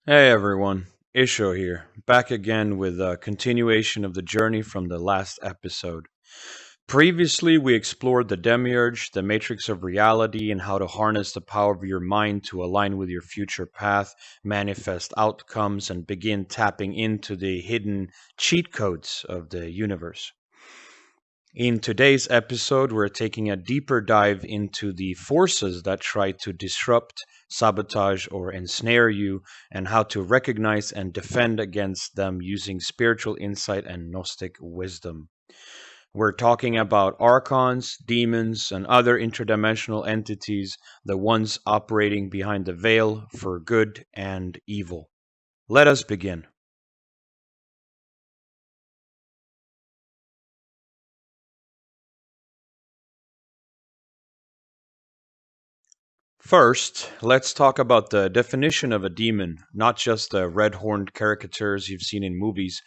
Hey everyone, Isho here, back again with a continuation of the journey from the last episode. Previously, we explored the Demiurge, the matrix of reality, and how to harness the power of your mind to align with your future path, manifest outcomes, and begin tapping into the hidden cheat codes of the universe. In today's episode, we're taking a deeper dive into the forces that try to disrupt, sabotage, or ensnare you, and how to recognize and defend against them using spiritual insight and Gnostic wisdom. We're talking about Archons, demons, and other interdimensional entities, the ones operating behind the veil for good and evil. Let us begin. First, let's talk about the definition of a demon, not just the red horned caricatures you've seen in movies.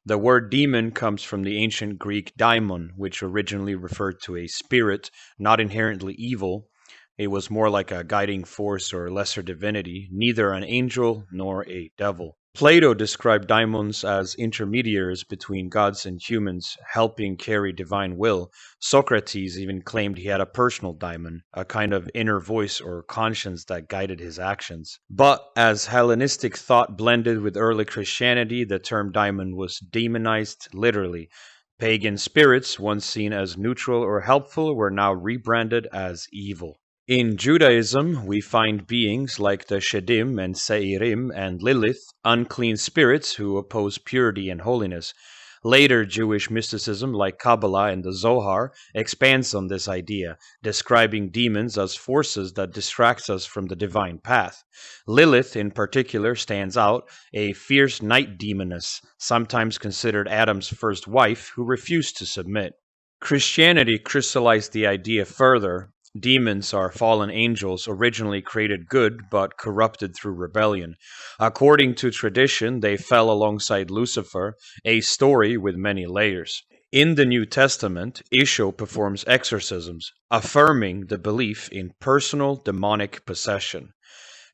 The word demon comes from the ancient Greek daimon, which originally referred to a spirit, not inherently evil. It was more like a guiding force or lesser divinity, neither an angel nor a devil. Plato described daimons as intermediaries between gods and humans, helping carry divine will. Socrates even claimed he had a personal daimon, a kind of inner voice or conscience that guided his actions. But as Hellenistic thought blended with early Christianity, the term daimon was demonized literally. Pagan spirits, once seen as neutral or helpful, were now rebranded as evil. In Judaism, we find beings like the Shedim and Seirim and Lilith, unclean spirits who oppose purity and holiness. Later Jewish mysticism, like Kabbalah and the Zohar, expands on this idea, describing demons as forces that distract us from the divine path. Lilith, in particular, stands out, a fierce night demoness, sometimes considered Adam's first wife, who refused to submit. Christianity crystallized the idea further. Demons are fallen angels originally created good but corrupted through rebellion. According to tradition, they fell alongside Lucifer, a story with many layers. In the New Testament, Isho performs exorcisms, affirming the belief in personal demonic possession.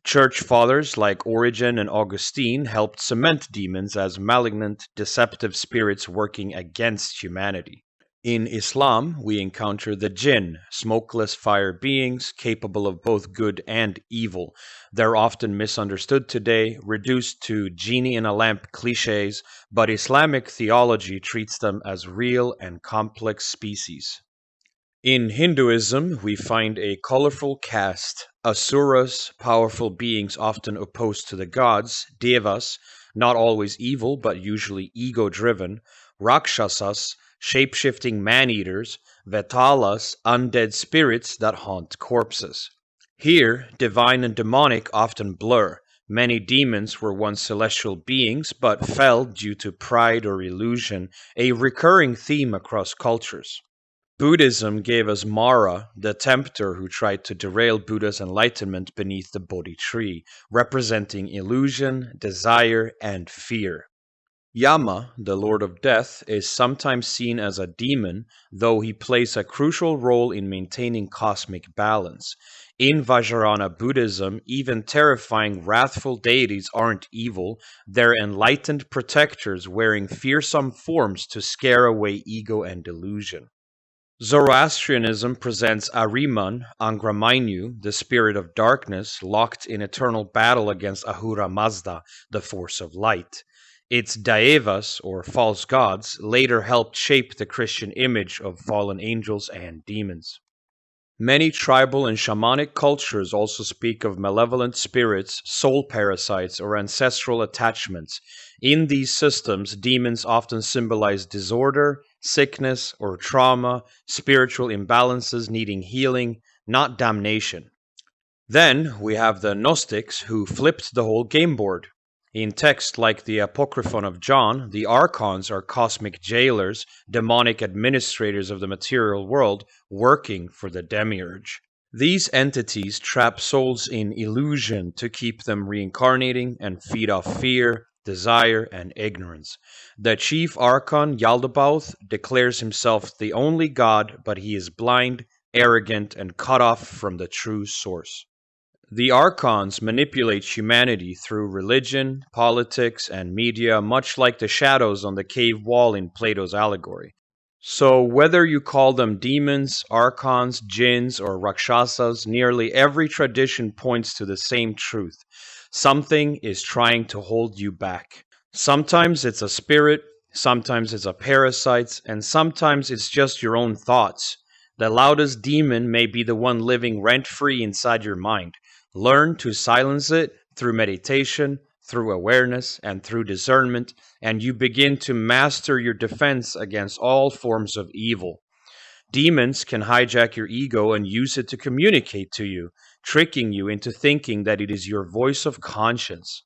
Church fathers like Origen and Augustine helped cement demons as malignant, deceptive spirits working against humanity. In Islam, we encounter the jinn, smokeless fire beings capable of both good and evil. They're often misunderstood today, reduced to genie in a lamp cliches, but Islamic theology treats them as real and complex species. In Hinduism, we find a colorful cast: asuras, powerful beings often opposed to the gods; devas, not always evil but usually ego driven; rakshasas, shape-shifting man-eaters; vetalas, undead spirits that haunt corpses. Here, divine and demonic often blur. Many demons were once celestial beings but fell due to pride or illusion, a recurring theme across cultures. Buddhism gave us Mara, the tempter who tried to derail Buddha's enlightenment beneath the Bodhi tree, representing illusion, desire, and fear. Yama, the Lord of Death, is sometimes seen as a demon, though he plays a crucial role in maintaining cosmic balance. In Vajrayana Buddhism, even terrifying, wrathful deities aren't evil, they're enlightened protectors wearing fearsome forms to scare away ego and delusion. Zoroastrianism presents Ahriman, Angramainyu, the spirit of darkness, locked in eternal battle against Ahura Mazda, the force of light. Its Daevas, or false gods, later helped shape the Christian image of fallen angels and demons. Many tribal and shamanic cultures also speak of malevolent spirits, soul parasites, or ancestral attachments. In these systems, demons often symbolize disorder, sickness, or trauma, spiritual imbalances needing healing, not damnation. Then we have the Gnostics, who flipped the whole game board. In texts like the Apocryphon of John, the Archons are cosmic jailers, demonic administrators of the material world, working for the Demiurge. These entities trap souls in illusion to keep them reincarnating and feed off fear, desire, and ignorance. The chief Archon, Yaldabaoth, declares himself the only god, but he is blind, arrogant, and cut off from the true source. The Archons manipulate humanity through religion, politics, and media, much like the shadows on the cave wall in Plato's allegory. So, whether you call them demons, archons, jinns, or rakshasas, nearly every tradition points to the same truth. Something is trying to hold you back. Sometimes it's a spirit, sometimes it's a parasite, and sometimes it's just your own thoughts. The loudest demon may be the one living rent free inside your mind. Learn to silence it through meditation, through awareness, and through discernment, and you begin to master your defense against all forms of evil. Demons can hijack your ego and use it to communicate to you, tricking you into thinking that it is your voice of conscience.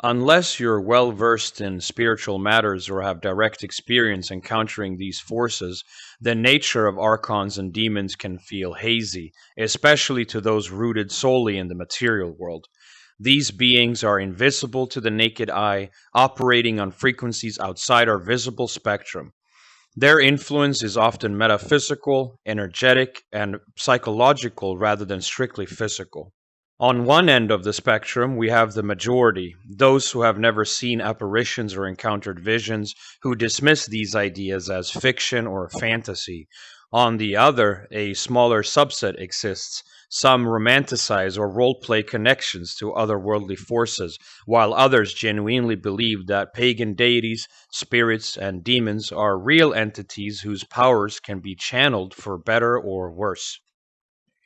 Unless you're well versed in spiritual matters or have direct experience encountering these forces, the nature of archons and demons can feel hazy, especially to those rooted solely in the material world. These beings are invisible to the naked eye, operating on frequencies outside our visible spectrum. Their influence is often metaphysical, energetic, and psychological rather than strictly physical. On one end of the spectrum, we have the majority, those who have never seen apparitions or encountered visions, who dismiss these ideas as fiction or fantasy. On the other, a smaller subset exists. Some romanticize or role-play connections to otherworldly forces, while others genuinely believe that pagan deities, spirits, and demons are real entities whose powers can be channeled for better or worse.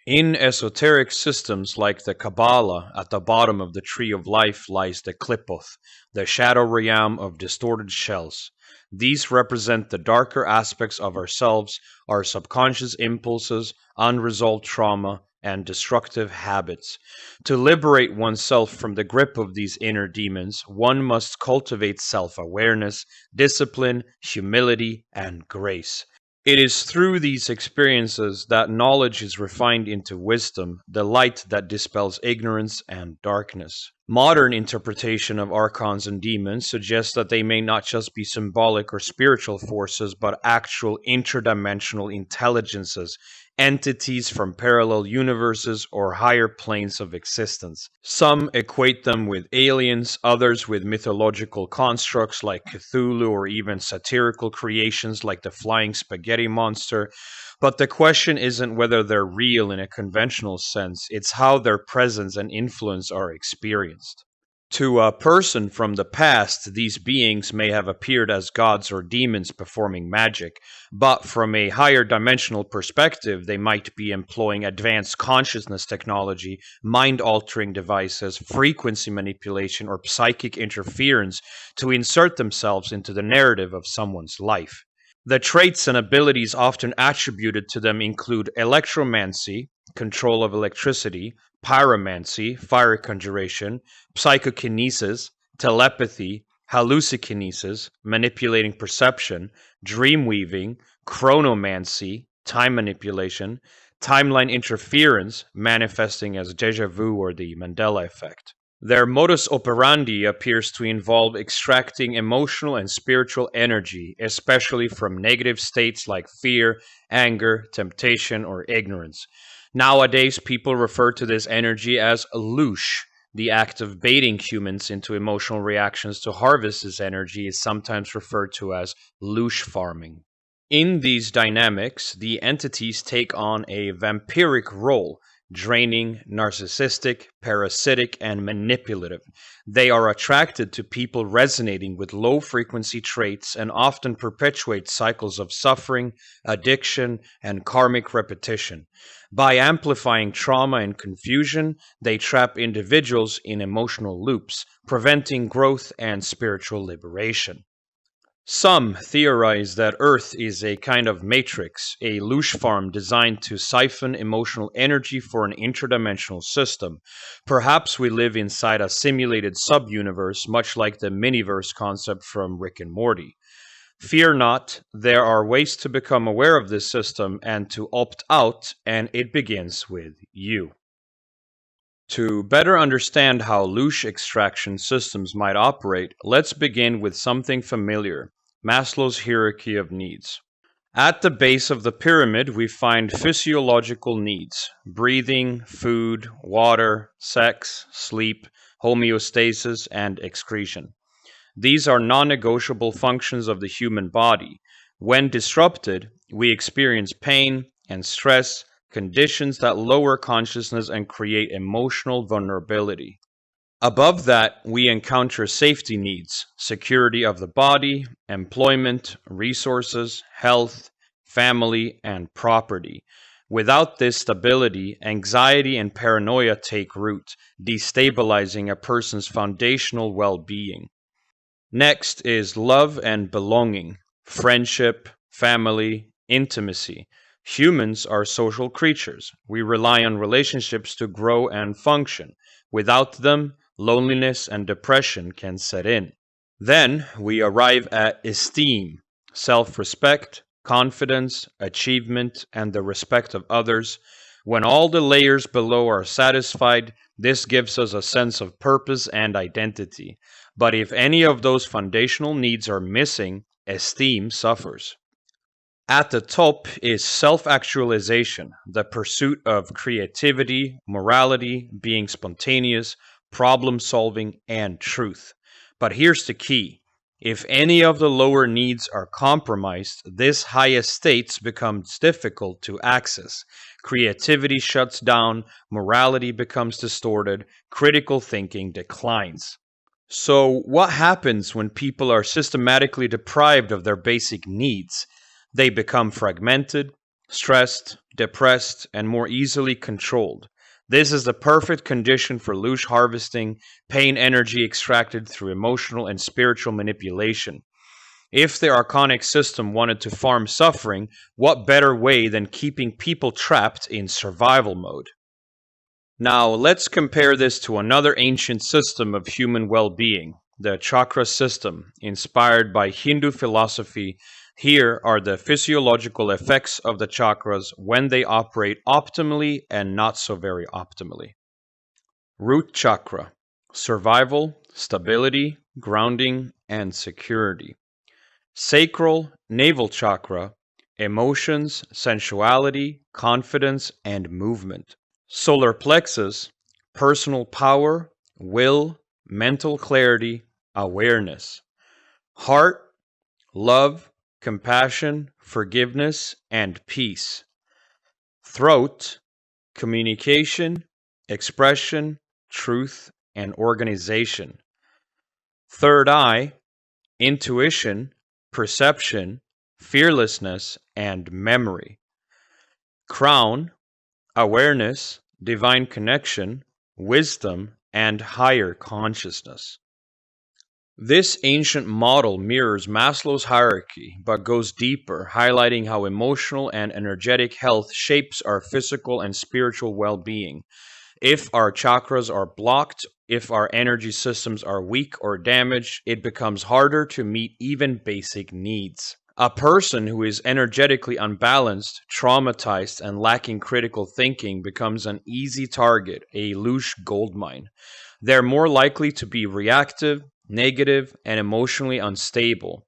In esoteric systems like the Kabbalah, at the bottom of the tree of life lies the Qliphoth, the shadow realm of distorted shells. These represent the darker aspects of ourselves, our subconscious impulses, unresolved trauma, and destructive habits. To liberate oneself from the grip of these inner demons, one must cultivate self-awareness, discipline, humility, and grace. It is through these experiences that knowledge is refined into wisdom, the light that dispels ignorance and darkness. Modern interpretation of archons and demons suggests that they may not just be symbolic or spiritual forces, but actual interdimensional intelligences, entities from parallel universes or higher planes of existence. Some equate them with aliens, others with mythological constructs like Cthulhu, or even satirical creations like the flying spaghetti monster. But the question isn't whether they're real in a conventional sense, it's how their presence and influence are experienced. To a person from the past, these beings may have appeared as gods or demons performing magic, but from a higher dimensional perspective, they might be employing advanced consciousness technology, mind-altering devices, frequency manipulation, or psychic interference to insert themselves into the narrative of someone's life. The traits and abilities often attributed to them include electromancy, control of electricity, pyromancy, fire conjuration, psychokinesis, telepathy, hallucikinesis, manipulating perception, dream weaving, chronomancy, time manipulation, timeline interference, manifesting as deja vu or the Mandela effect. Their modus operandi appears to involve extracting emotional and spiritual energy, especially from negative states like fear, anger, temptation, or ignorance. Nowadays, people refer to this energy as loosh. The act of baiting humans into emotional reactions to harvest this energy is sometimes referred to as loosh farming. In these dynamics, the entities take on a vampiric role, draining, narcissistic, parasitic, and manipulative. They are attracted to people resonating with low frequency traits and often perpetuate cycles of suffering, addiction, and karmic repetition. By amplifying trauma and confusion, they trap individuals in emotional loops, preventing growth and spiritual liberation. Some theorize that Earth is a kind of matrix, a loosh farm designed to siphon emotional energy for an interdimensional system. Perhaps we live inside a simulated sub-universe, much like the miniverse concept from Rick and Morty. Fear not, there are ways to become aware of this system and to opt out, and it begins with you. To better understand how loosh extraction systems might operate, let's begin with something familiar: Maslow's hierarchy of needs. At the base of the pyramid, we find physiological needs: breathing, food, water, sex, sleep, homeostasis, and excretion. These are non negotiable functions of the human body. When disrupted, we experience pain and stress, conditions that lower consciousness and create emotional vulnerability. Above that, we encounter safety needs: security of the body, employment, resources, health, family, and property. Without this stability, anxiety and paranoia take root, destabilizing a person's foundational well being. Next is love and belonging, friendship, family, intimacy. Humans are social creatures. We rely on relationships to grow and function. Without them, loneliness and depression can set in. Then we arrive at esteem, self respect, confidence, achievement, and the respect of others. When all the layers below are satisfied, this gives us a sense of purpose and identity. But if any of those foundational needs are missing, esteem suffers. At the top is self actualization, the pursuit of creativity, morality, being spontaneous, problem solving, and truth. But here's the key: if any of the lower needs are compromised, this highest states becomes difficult to access. Creativity shuts down, morality becomes distorted, critical thinking declines. So, what happens when people are systematically deprived of their basic needs? They become fragmented, stressed, depressed, and more easily controlled. This is the perfect condition for loose harvesting, pain energy extracted through emotional and spiritual manipulation. If the archonic system wanted to farm suffering, what better way than keeping people trapped in survival mode? Now, let's compare this to another ancient system of human well being, the chakra system, inspired by Hindu philosophy. Here are the physiological effects of the chakras when they operate optimally and not so very optimally. Root chakra: survival, stability, grounding, and security. Sacral, navel chakra: emotions, sensuality, confidence, and movement. Solar plexus: personal power, will, mental clarity, awareness. Heart: love, compassion, forgiveness, and peace. Throat: communication, expression, truth, and organization. Third eye: intuition, perception, fearlessness, and memory. Crown: awareness, divine connection, wisdom, and higher consciousness. This ancient model mirrors Maslow's hierarchy, but goes deeper, highlighting how emotional and energetic health shapes our physical and spiritual well being. If our chakras are blocked, if our energy systems are weak or damaged, it becomes harder to meet even basic needs. A person who is energetically unbalanced, traumatized, and lacking critical thinking becomes an easy target, a loose goldmine. They're more likely to be reactive, negative, and emotionally unstable.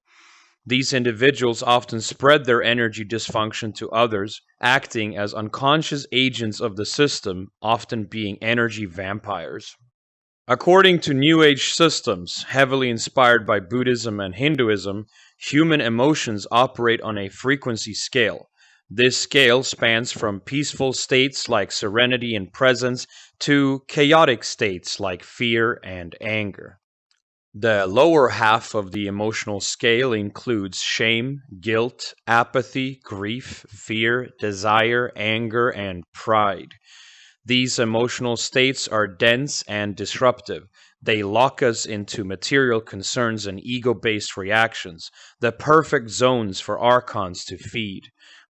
These individuals often spread their energy dysfunction to others, acting as unconscious agents of the system, often being energy vampires. According to New Age systems, heavily inspired by Buddhism and Hinduism, human emotions operate on a frequency scale. This scale spans from peaceful states like serenity and presence to chaotic states like fear and anger. The lower half of the emotional scale includes shame, guilt, apathy, grief, fear, desire, anger, and pride. These emotional states are dense and disruptive. They lock us into material concerns and ego based reactions, the perfect zones for Archons to feed.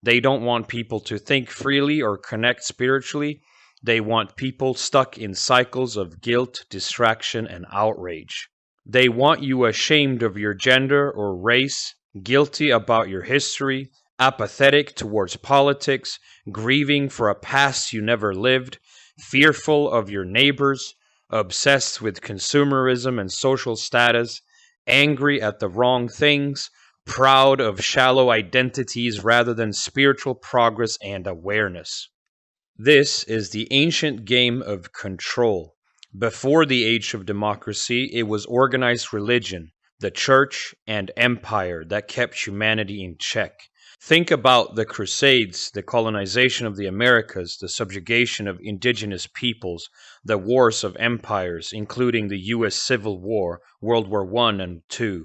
They don't want people to think freely or connect spiritually. They want people stuck in cycles of guilt, distraction, and outrage. They want you ashamed of your gender or race, guilty about your history, apathetic towards politics, grieving for a past you never lived, fearful of your neighbors, obsessed with consumerism and social status, angry at the wrong things, proud of shallow identities rather than spiritual progress and awareness. This is the ancient game of control. Before the age of democracy, it was organized religion, the church, and empire that kept humanity in check. Think about the Crusades, the colonization of the Americas, the subjugation of indigenous peoples, the wars of empires, including the US Civil War, World War I and II.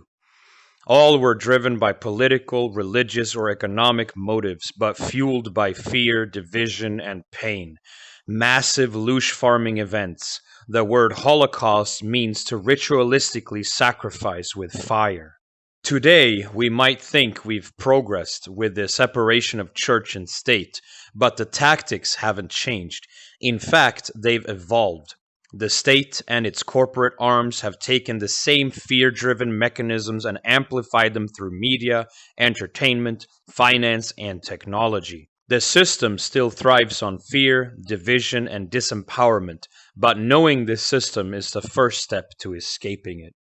All were driven by political, religious, or economic motives, but fueled by fear, division, and pain. Massive loosh farming events. The word Holocaust means to ritualistically sacrifice with fire. Today, we might think we've progressed with the separation of church and state, but the tactics haven't changed. In fact, they've evolved. The state and its corporate arms have taken the same fear-driven mechanisms and amplified them through media, entertainment, finance, and technology. The system still thrives on fear, division, and disempowerment, but knowing this system is the first step to escaping it.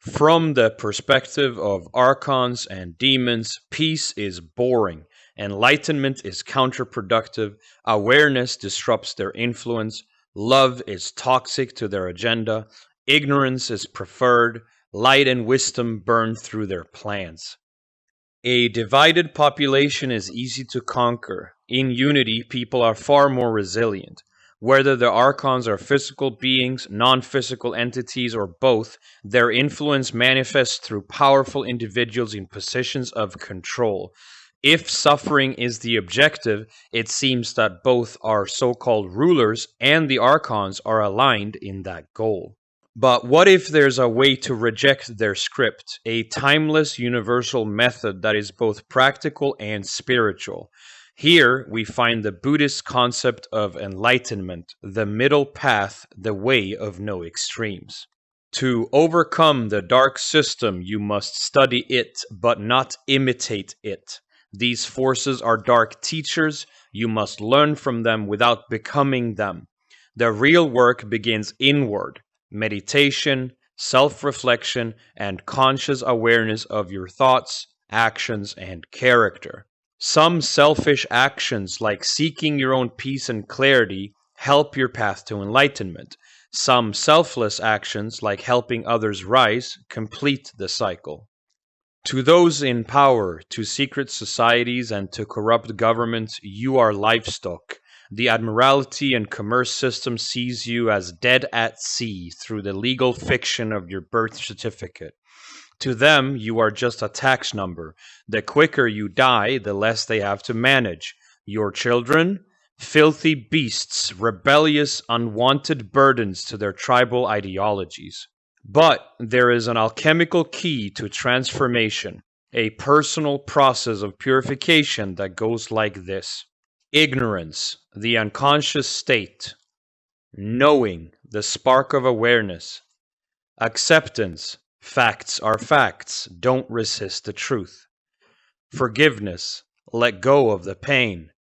From the perspective of Archons and demons, peace is boring, enlightenment is counterproductive, awareness disrupts their influence, love is toxic to their agenda, ignorance is preferred, light and wisdom burn through their plans. A divided population is easy to conquer. In unity, people are far more resilient. Whether the Archons are physical beings, non-physical entities, or both, their influence manifests through powerful individuals in positions of control. If suffering is the objective, it seems that both our so-called rulers and the Archons are aligned in that goal. But what if there's a way to reject their script, a timeless universal method that is both practical and spiritual? Here we find the Buddhist concept of enlightenment, the middle path, the way of no extremes. To overcome the dark system, you must study it, but not imitate it. These forces are dark teachers. You must learn from them without becoming them. The real work begins inward. Meditation, self-reflection, and conscious awareness of your thoughts, actions, and character. Some selfish actions, like seeking your own peace and clarity, help your path to enlightenment. Some selfless actions, like helping others rise, complete the cycle. To those in power, to secret societies, and to corrupt governments, you are livestock. The Admiralty and Commerce system sees you as dead at sea through the legal fiction of your birth certificate. To them, you are just a tax number. The quicker you die, the less they have to manage. Your children? Filthy beasts, rebellious, unwanted burdens to their tribal ideologies. But there is an alchemical key to transformation, a personal process of purification that goes like this. Ignorance, the unconscious state. Knowing, the spark of awareness. Acceptance, facts are facts, don't resist the truth. Forgiveness, let go of the pain.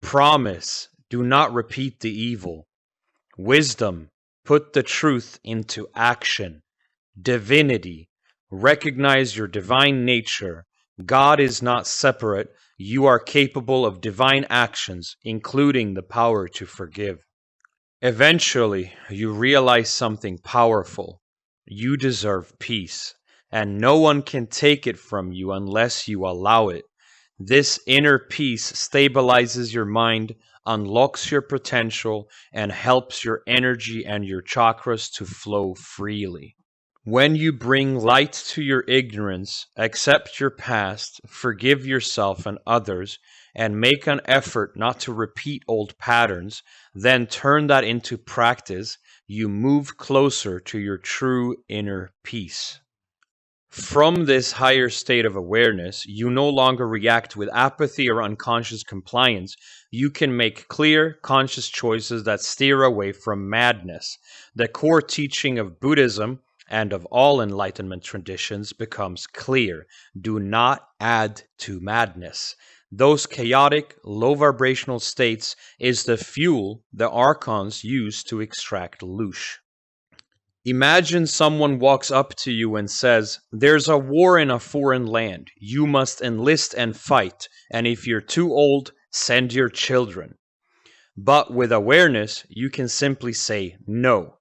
Promise, do not repeat the evil. Wisdom, put the truth into action. Divinity, recognize your divine nature. God is not separate. You are capable of divine actions, including the power to forgive. Eventually, you realize something powerful. You deserve peace, and no one can take it from you unless you allow it. This inner peace stabilizes your mind, unlocks your potential, and helps your energy and your chakras to flow freely. When you bring light to your ignorance, accept your past, forgive yourself and others, and make an effort not to repeat old patterns, then turn that into practice, you move closer to your true inner peace. From this higher state of awareness, you no longer react with apathy or unconscious compliance. You can make clear, conscious choices that steer away from madness. The core teaching of Buddhism and of all Enlightenment traditions becomes clear. Do not add to madness. Those chaotic, low vibrational states is the fuel the Archons use to extract loosh. Imagine someone walks up to you and says, "There's a war in a foreign land. You must enlist and fight, and if you're too old, send your children." But with awareness, you can simply say no.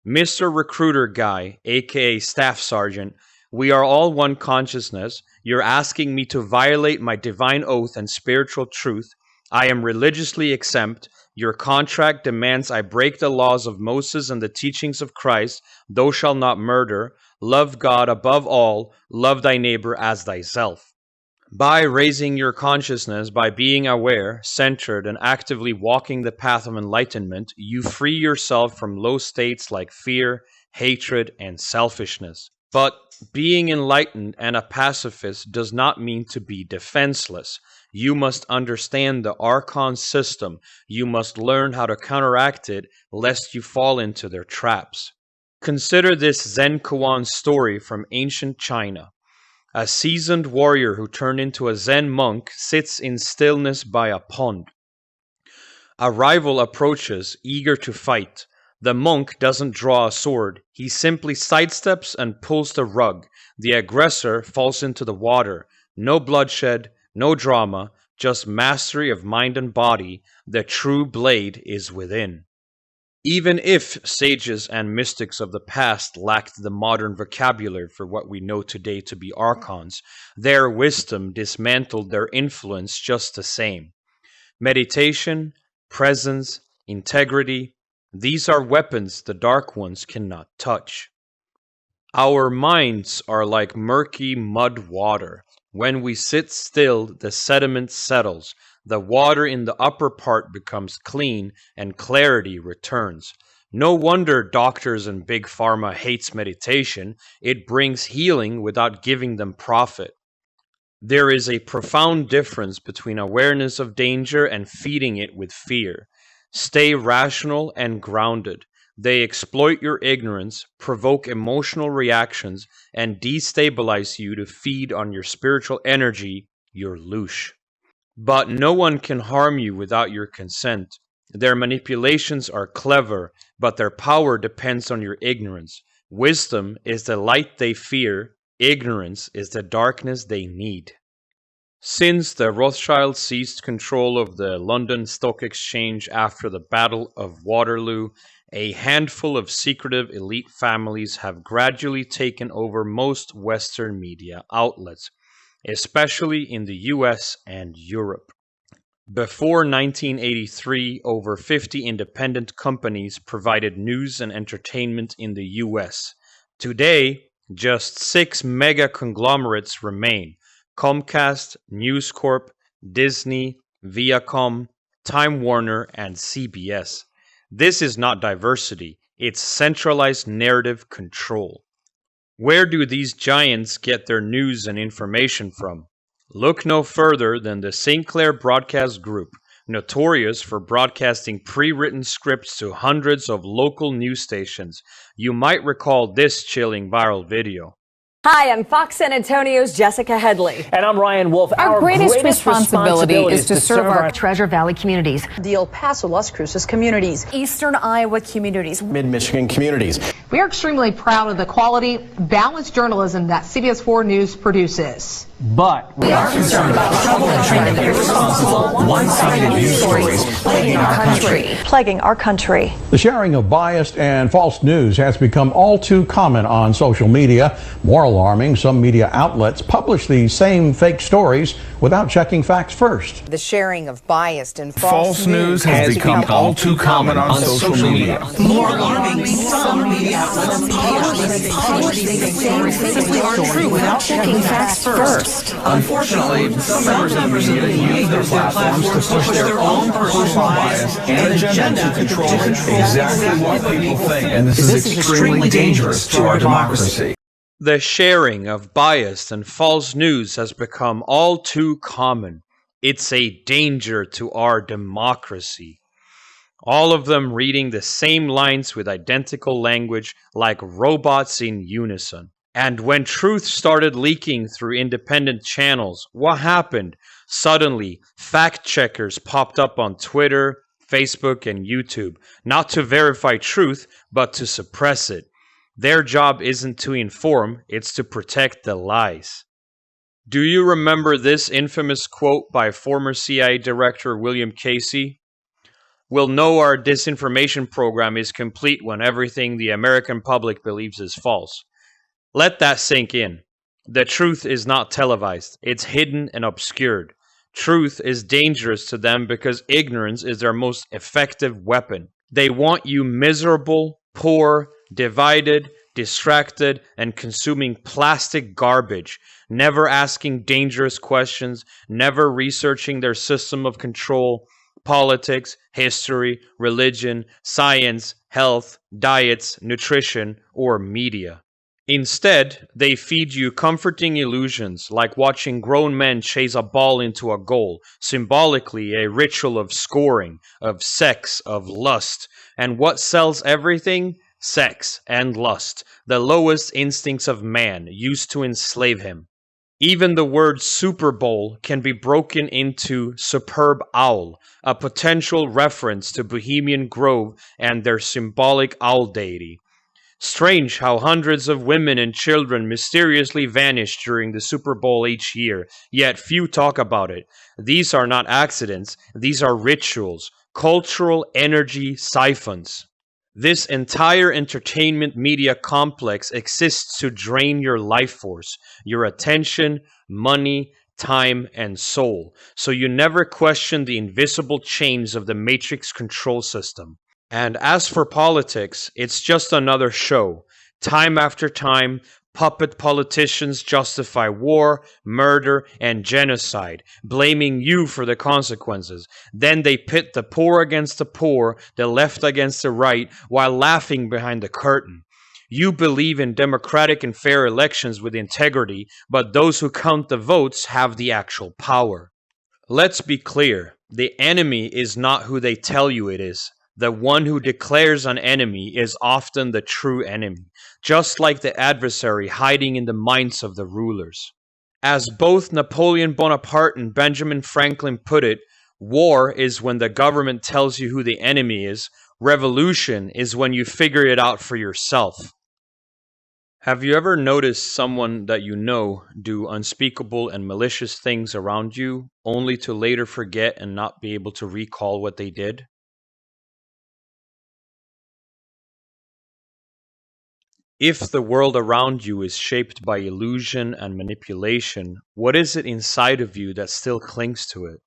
Mr. Recruiter Guy, aka Staff Sergeant, we are all one consciousness. You're asking me to violate my divine oath and spiritual truth. I am religiously exempt. Your contract demands I break the laws of Moses and the teachings of Christ. Thou shalt not murder. Love God above all. Love thy neighbor as thyself. By raising your consciousness, by being aware, centered, and actively walking the path of enlightenment, you free yourself from low states like fear, hatred, and selfishness. But being enlightened and a pacifist does not mean to be defenseless. You must understand the Archon system. You must learn how to counteract it, lest you fall into their traps. Consider this Zen koan story from ancient China. A seasoned warrior who turned into a Zen monk sits in stillness by a pond. A rival approaches, eager to fight. The monk doesn't draw a sword. He simply sidesteps and pulls the rug. The aggressor falls into the water. No bloodshed, no drama, just mastery of mind and body. The true blade is within. Even if sages and mystics of the past lacked the modern vocabulary for what we know today to be archons, their wisdom dismantled their influence just the same. Meditation, presence, integrity, these are weapons the Dark Ones cannot touch. Our minds are like murky mud water. When we sit still, the sediment settles. The water in the upper part becomes clean and clarity returns. No wonder doctors and big pharma hates meditation. It brings healing without giving them profit. There is a profound difference between awareness of danger and feeding it with fear. Stay rational and grounded. They exploit your ignorance, provoke emotional reactions, and destabilize you to feed on your spiritual energy, your louche. But no one can harm you without your consent. Their manipulations are clever, but their power depends on your ignorance. Wisdom is the light they fear. Ignorance is the darkness they need. Since the Rothschilds seized control of the London Stock Exchange after the Battle of Waterloo, a handful of secretive elite families have gradually taken over most Western media outlets, especially in the US and Europe. Before 1983, over 50 independent companies provided news and entertainment in the US. Today, just 6 mega conglomerates remain: Comcast, News Corp, Disney, Viacom, Time Warner, and CBS. This is not diversity, it's centralized narrative control. Where do these giants get their news and information from? Look no further than the Sinclair Broadcast Group, notorious for broadcasting pre-written scripts to hundreds of local news stations. You might recall this chilling viral video. Hi, I'm Fox San Antonio's Jessica Headley. And I'm Ryan Wolf. Our greatest responsibility is to serve our Treasure Valley communities, the El Paso, Las Cruces communities, Eastern Iowa communities, Mid-Michigan communities. We are extremely proud of the quality, balanced journalism that CBS 4 News produces. But we are concerned about trouble and trend of irresponsible, one-sided news stories plaguing our country. The sharing of biased and false news has become all too common on social media. More alarming, some media outlets publish these same fake stories without checking facts first. The sharing of biased and false news has become all too common on social media. More alarming, some media outlets publish these stories simply aren't true without checking facts first. Unfortunately, some members of the media use their platforms to push their own personal bias and agenda to control exactly what people think. And this is extremely dangerous to our democracy. The sharing of biased and false news has become all too common. It's a danger to our democracy. All of them reading the same lines with identical language like robots in unison. And when truth started leaking through independent channels, what happened? Suddenly, fact-checkers popped up on Twitter, Facebook, and YouTube, not to verify truth, but to suppress it. Their job isn't to inform, it's to protect the lies. Do you remember this infamous quote by former CIA Director William Casey? "We'll know our disinformation program is complete when everything the American public believes is false." Let that sink in. The truth is not televised. It's hidden and obscured. Truth is dangerous to them because ignorance is their most effective weapon. They want you miserable, poor, divided, distracted, and consuming plastic garbage, never asking dangerous questions, never researching their system of control, politics, history, religion, science, health, diets, nutrition, or media. Instead, they feed you comforting illusions like watching grown men chase a ball into a goal, symbolically a ritual of scoring, of sex, of lust. And what sells everything? Sex and lust, the lowest instincts of man, used to enslave him. Even the word Super Bowl can be broken into superb owl, a potential reference to Bohemian Grove and their symbolic owl deity. Strange how hundreds of women and children mysteriously vanish during the Super Bowl each year, yet few talk about it. These are not accidents, these are rituals, cultural energy siphons. This entire entertainment media complex exists to drain your life force, your attention, money, time, and soul, so you never question the invisible chains of the matrix control system. And as for politics, it's just another show. Time after time, puppet politicians justify war, murder, and genocide, blaming you for the consequences. Then they pit the poor against the poor, the left against the right, while laughing behind the curtain. You believe in democratic and fair elections with integrity, but those who count the votes have the actual power. Let's be clear, the enemy is not who they tell you it is. The one who declares an enemy is often the true enemy, just like the adversary hiding in the minds of the rulers. As both Napoleon Bonaparte and Benjamin Franklin put it, war is when the government tells you who the enemy is. Revolution is when you figure it out for yourself. Have you ever noticed someone that you know do unspeakable and malicious things around you, only to later forget and not be able to recall what they did? If the world around you is shaped by illusion and manipulation, what is it inside of you that still clings to it?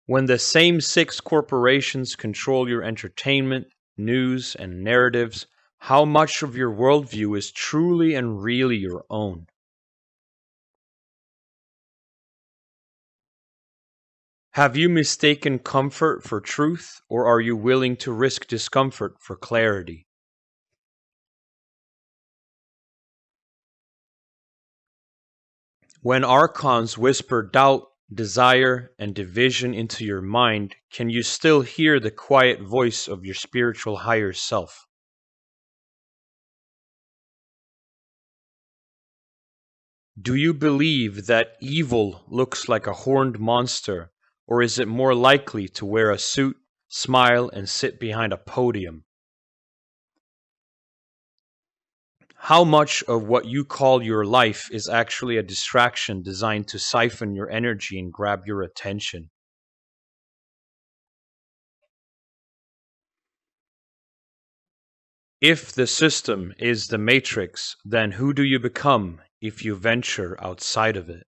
When the same 6 corporations control your entertainment, news, and narratives, how much of your worldview is truly and really your own? Have you mistaken comfort for truth, or are you willing to risk discomfort for clarity? When Archons whisper doubt, desire, and division into your mind, can you still hear the quiet voice of your spiritual higher self? Do you believe that evil looks like a horned monster, or is it more likely to wear a suit, smile, and sit behind a podium? How much of what you call your life is actually a distraction designed to siphon your energy and grab your attention? If the system is the matrix, then who do you become if you venture outside of it?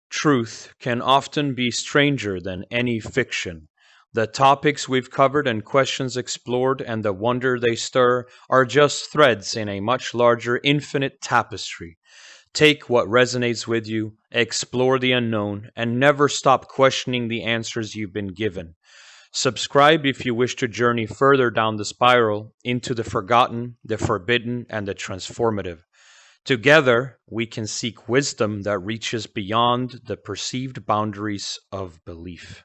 Truth can often be stranger than any fiction. The topics we've covered and questions explored and the wonder they stir are just threads in a much larger infinite tapestry. Take what resonates with you, explore the unknown, and never stop questioning the answers you've been given. Subscribe if you wish to journey further down the spiral into the forgotten, the forbidden, and the transformative. Together, we can seek wisdom that reaches beyond the perceived boundaries of belief.